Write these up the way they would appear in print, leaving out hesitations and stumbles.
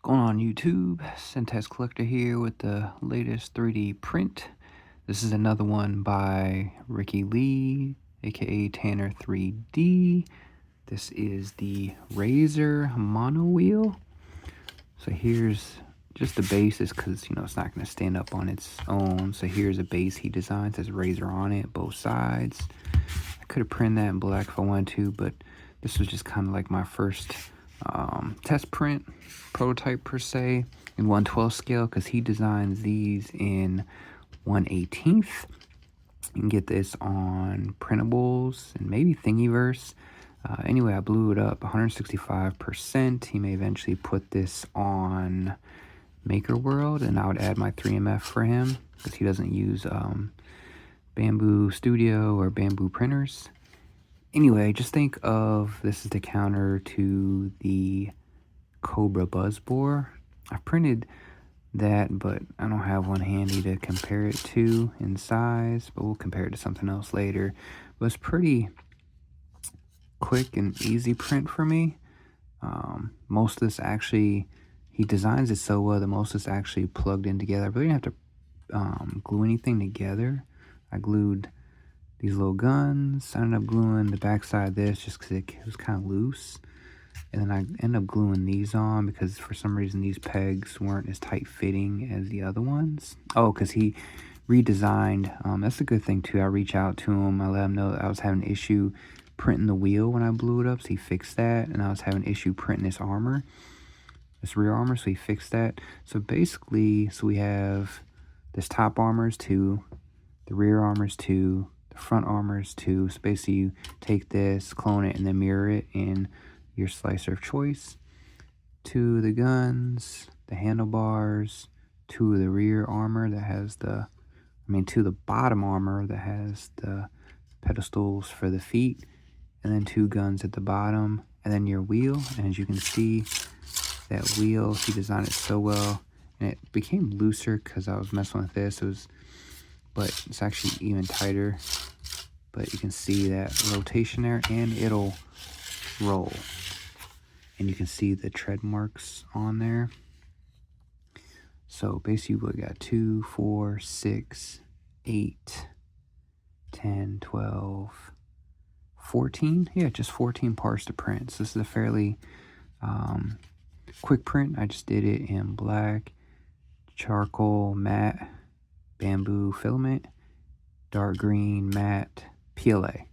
Going on YouTube, Centex Collector here with the latest 3D print. This is another one by Ricky Lee, aka Tanner 3D. This is the Razor Monowheel. So here's just the basis because, it's not going to stand up on its own. So here's a base he designed, says Razor on it, both sides. I could have printed that in black if I wanted to, but this was just kind of like my first test print prototype per se in 1/12 scale, because he designs these in 1/18. You can get this on printables and maybe Thingiverse. Anyway, I blew it up 165%. He may eventually put this on Maker World, and I would add my 3MF for him because he doesn't use Bambu Studio or Bambu printers. Anyway, just think of this as the counter to the Cobra Buzz Bore. I printed that, but I don't have one handy to compare it to in size, but we'll compare it to something else later. But it's pretty quick and easy print for me. Most of this actually, he designs it so well that most of this actually plugged in together. I really didn't have to glue anything together. I glued these little guns. I ended up gluing the backside of this just because it was kind of loose. And then I ended up gluing these on because for some reason these pegs weren't as tight fitting as the other ones. Oh, because he redesigned. That's a good thing too. I reached out to him. I let him know that I was having an issue printing the wheel when I blew it up. So he fixed that. And I was having an issue printing this armor, this rear armor. So he fixed that. So basically, we have this top armor is 2, the rear armor is 2, front armors too. So basically you take this, clone it, and then mirror it in your slicer of choice. 2 of the guns, the handlebars, 2 of the rear armor that has 2 of the bottom armor that has the pedestals for the feet, and then 2 guns at the bottom, and then your wheel. And as you can see, that wheel, he designed it so well, and it became looser because I was messing with this. But it's actually even tighter. But you can see that rotation there, and it'll roll. And you can see the tread marks on there. So basically we got 2, 4, 6, 8, 10, 12, 14. Yeah, just 14 parts to print. So this is a fairly quick print. I just did it in black, charcoal, matte, bamboo filament, dark green, matte, PLA,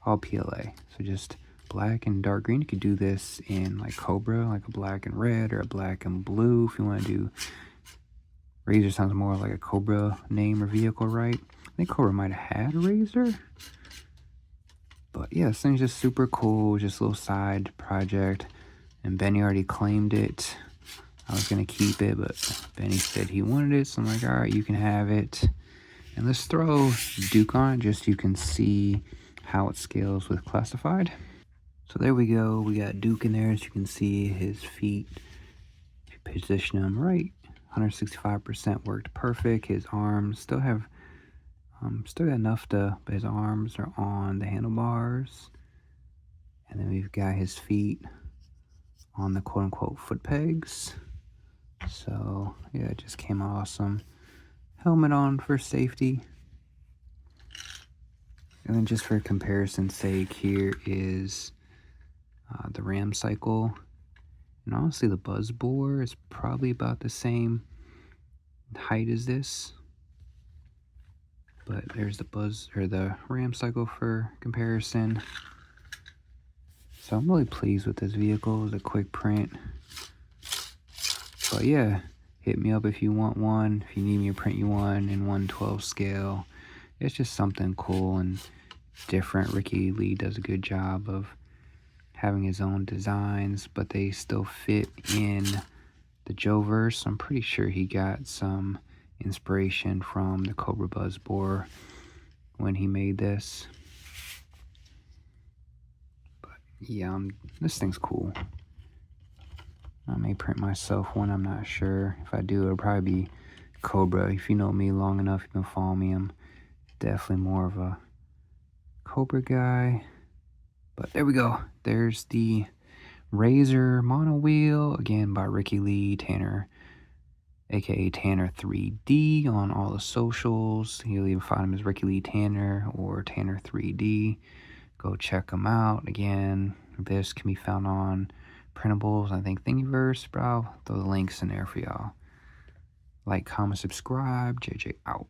all PLA. So just black and dark green. You could do this in like Cobra, like a black and red or a black and blue. If you want to do, Razor sounds more like a Cobra name or vehicle, right? I think Cobra might have had a Razor. But yeah, this thing's just super cool. Just a little side project. And Benny already claimed it. I was going to keep it, but Benny said he wanted it. So I'm like, all right, you can have it. And let's throw Duke on it just so you can see how it scales with classified. So there we go. We got Duke in there. As you can see, his feet, if you position them right, 165% worked perfect. His arms still have, still got enough to, but his arms are on the handlebars. And then we've got his feet on the quote-unquote foot pegs. So yeah, it just came awesome. Helmet on for safety. And then just for comparison's sake, here is the ram cycle. And honestly, the buzz bore is probably about the same height as this. But there's the buzz or the ram cycle for comparison. So I'm really pleased with this vehicle. It's a quick print. But yeah, hit me up if you want one. If you need me to print you one in 1/12 scale. It's just something cool and different. Ricky Lee does a good job of having his own designs, but they still fit in the Joeverse. I'm pretty sure he got some inspiration from the Cobra Buzz Bore when he made this. But yeah, this thing's cool. I may print myself one, I'm not sure. If I do, it'll probably be Cobra. If you know me long enough, you've been following me, I'm definitely more of a Cobra guy. But there we go. There's the Razor Monowheel, again by Ricky Lee Tanner, aka Tanner 3D on all the socials. You'll even find him as Ricky Lee Tanner or Tanner 3D. Go check them out. Again, this can be found on printables, I think Thingiverse, but I'll throw the links in there for y'all. Like, comment, subscribe. JJ out.